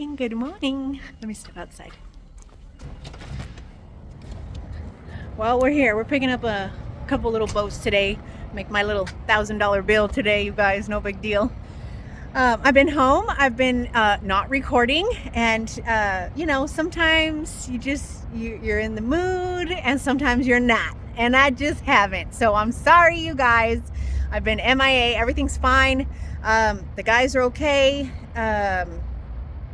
morning, good morning. Let me step outside. Well, we're here. We're picking up a couple little boats today. Make my little $1,000 bill today, you guys. No big deal. I've been home. I've been not recording, and sometimes you're in the mood, and sometimes you're not. And I just haven't. So I'm sorry, you guys. I've been MIA. Everything's fine. The guys are okay.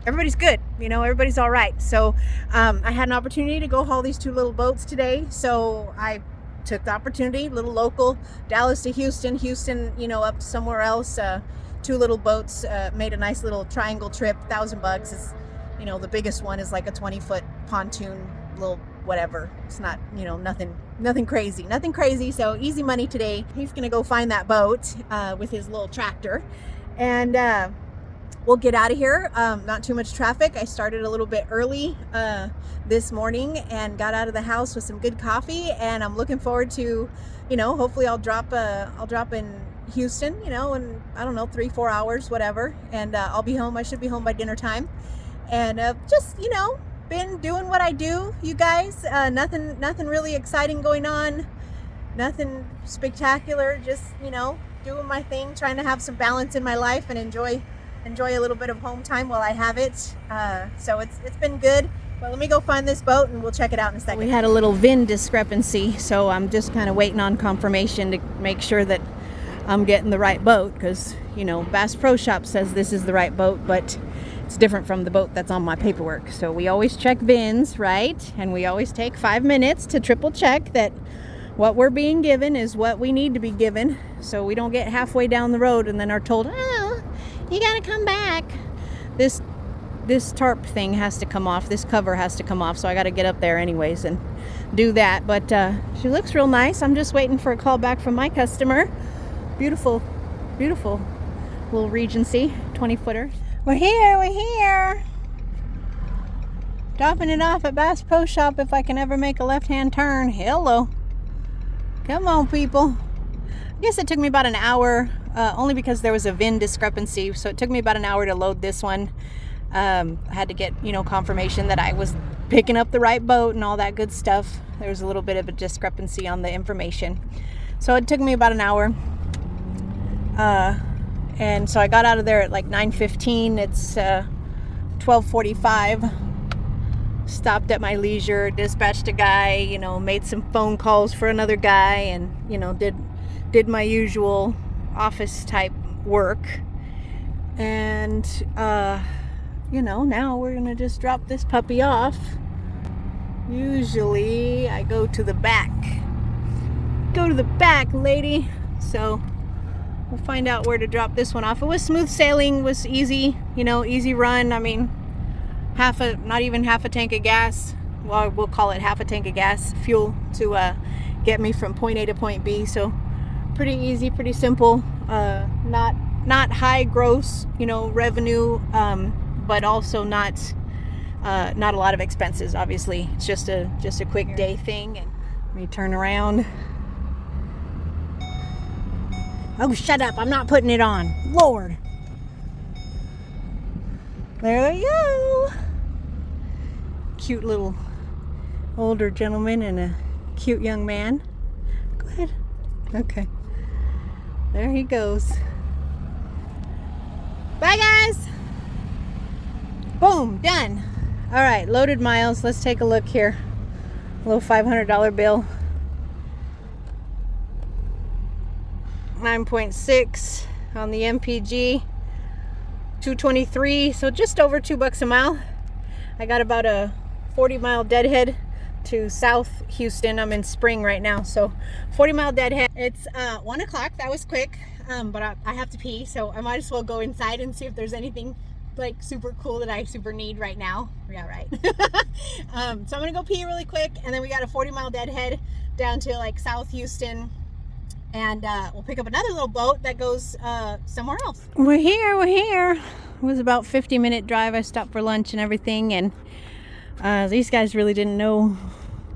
Everybody's good. Everybody's all right. So I had an opportunity to go haul these two little boats today. So I took the opportunity, little local, Dallas to Houston, up somewhere else. Two little boats, made a nice little triangle trip, $1,000. It's, the biggest one is like a 20-foot pontoon, little whatever. It's not, nothing crazy. So easy money today. He's gonna go find that boat with his little tractor, and we'll get out of here. Not too much traffic. I started a little bit early this morning and got out of the house with some good coffee, and I'm looking forward to, hopefully I'll drop in Houston, in, I don't know, 3-4 hours, whatever, and I'll be home. I should be home by dinner time, and just been doing what I do, you guys. Nothing really exciting going on, nothing spectacular, just doing my thing, trying to have some balance in my life and enjoy a little bit of home time while I have it. So it's been good. But let me go find this boat and we'll check it out in a second. We had a little VIN discrepancy, so I'm just kind of waiting on confirmation to make sure that I'm getting the right boat, because Bass Pro Shop says this is the right boat, but it's different from the boat that's on my paperwork. So we always check VINs, right? And we always take 5 minutes to triple check that what we're being given is what we need to be given, so we don't get halfway down the road and then are told, oh, you gotta come back. This tarp thing has to come off, this cover has to come off, so I gotta get up there anyways and do that. But she looks real nice. I'm just waiting for a call back from my customer. Beautiful little Regency 20-footer. We're here. Dropping it off at Bass Pro Shop if I can ever make a left-hand turn. Hello. Come on, people. I guess it took me about an hour, only because there was a VIN discrepancy. So it took me about an hour to load this one. I had to get, confirmation that I was picking up the right boat and all that good stuff. There was a little bit of a discrepancy on the information. So it took me about an hour. And so I got out of there at like 9:15. It's 12:45. Stopped at my leisure, dispatched a guy, made some phone calls for another guy, and did my usual office type work. And now we're gonna just drop this puppy off. Usually I go to the back, lady. So we'll find out where to drop this one off. It was smooth sailing, was easy, easy run. I mean, not even half a tank of gas. Well, we'll call it half a tank of gas, fuel to get me from point A to point B. So pretty easy, pretty simple. Not high gross, revenue, but also not a lot of expenses. Obviously, it's just a quick day thing. And let me turn around. Oh, shut up. I'm not putting it on. Lord. There we go. Cute little older gentleman and a cute young man. Go ahead. Okay. There he goes. Bye, guys. Boom. Done. All right. Loaded miles. Let's take a look here. A little $500 bill. 9.6 on the MPG, 223, so just over $2 a mile. I got about a 40-mile deadhead to South Houston. I'm in Spring right now, so 40-mile deadhead. It's 1 o'clock. That was quick, but I have to pee, so I might as well go inside and see if there's anything like super cool that I super need right now. Yeah, right. So I'm gonna go pee really quick, and then we got a 40-mile deadhead down to like South Houston. And we'll pick up another little boat that goes somewhere else. We're here. It was about a 50-minute drive. I stopped for lunch and everything. And these guys really didn't know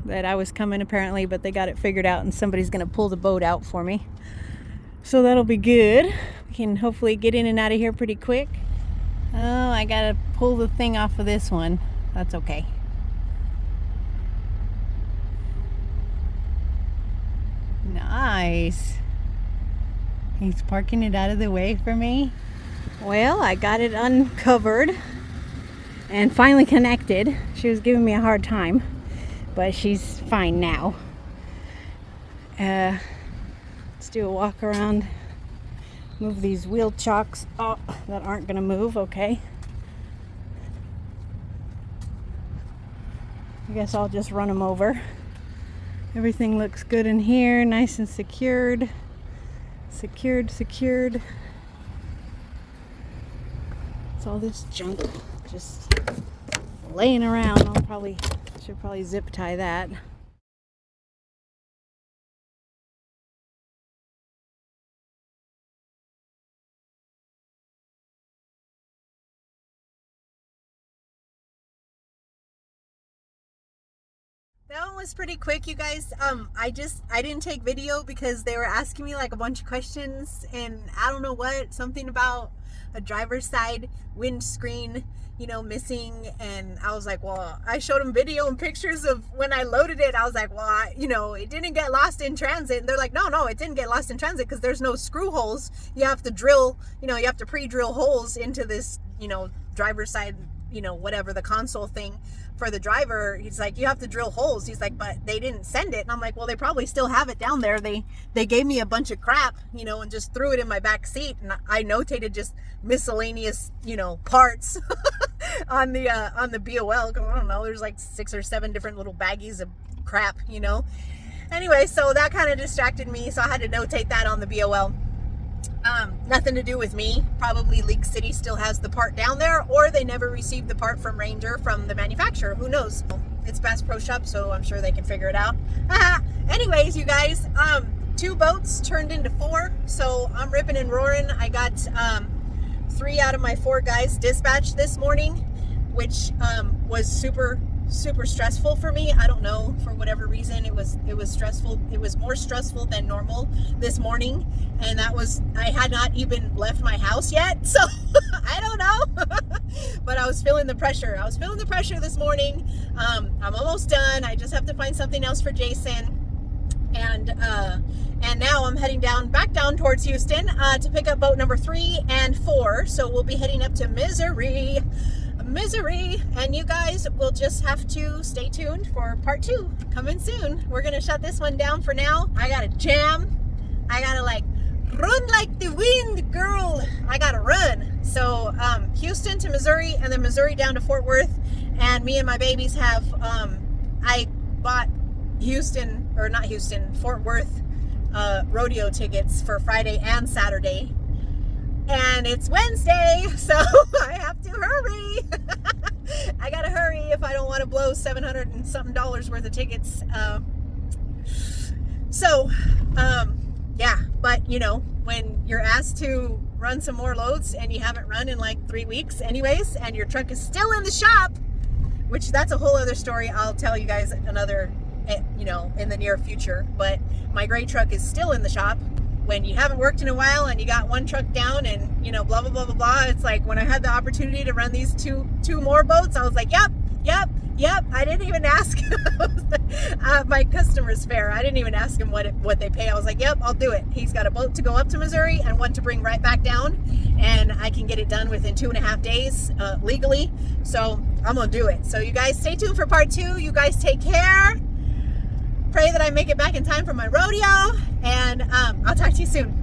that I was coming, apparently. But they got it figured out. And somebody's going to pull the boat out for me. So that'll be good. We can hopefully get in and out of here pretty quick. Oh, I gotta pull the thing off of this one. That's okay. Nice. He's parking it out of the way for me. Well, I got it uncovered and finally connected. She was giving me a hard time, but she's fine now. Let's do a walk around. Move these wheel chocks that aren't gonna move, okay? I guess I'll just run them over. Everything looks good in here, nice and secured. Secured. It's all this junk just laying around. Should probably zip tie that. That one was pretty quick, you guys. I didn't take video because they were asking me like a bunch of questions, and I don't know what, something about a driver's side windscreen, missing. And I was like, well, I showed them video and pictures of when I loaded it. I was like, well, it didn't get lost in transit. And they're like, no, it didn't get lost in transit because there's no screw holes. You have to drill, you have to pre-drill holes into this, driver's side, whatever, the console thing for the driver. He's like, you have to drill holes. He's like, but they didn't send it. And I'm like, well, they probably still have it down there. They gave me a bunch of crap, and just threw it in my back seat. And I notated just miscellaneous, parts on the BOL. I don't know, there's like 6 or 7 different little baggies of crap, Anyway, so that kind of distracted me. So I had to notate that on the BOL. Nothing to do with me. Probably League City still has the part down there, or they never received the part from Ranger, from the manufacturer. Who knows? It's Bass Pro Shop, so I'm sure they can figure it out. Anyways, you guys, 2 boats turned into 4, so I'm ripping and roaring. I got 3 out of my 4 guys dispatched this morning, which was super stressful for me. I don't know, for whatever reason it was stressful. It was more stressful than normal this morning, and that was, I had not even left my house yet, so I don't know. But I was feeling the pressure. This morning. I'm almost done. I just have to find something else for Jason, and now I'm heading back down towards Houston to pick up boat number 3 and 4. So we'll be heading up to Missouri, and you guys will just have to stay tuned for part 2 coming soon. We're gonna shut this one down for now. I gotta jam. I gotta run like the wind, girl. I gotta run. So Houston to Missouri, and then Missouri down to Fort Worth. And me and my babies have I bought Fort Worth rodeo tickets for Friday and Saturday. And it's Wednesday, so I have to hurry. I gotta hurry if I don't want to blow $700 and something worth of tickets. Yeah, but when you're asked to run some more loads and you haven't run in like 3 weeks anyways, and your truck is still in the shop, which that's a whole other story. I'll tell you guys another, in the near future. But my gray truck is still in the shop. When you haven't worked in a while and you got one truck down and blah blah blah blah blah, it's like when I had the opportunity to run these two more boats, I was like, yep. I didn't even ask my customer's fare. I didn't even ask him what they pay. I was like, yep, I'll do it. He's got a boat to go up to Missouri and one to bring right back down, and I can get it done within 2.5 days legally. So I'm gonna do it. So you guys stay tuned for part 2. You guys take care. Pray that I make it back in time for my rodeo, and I'll talk to you soon.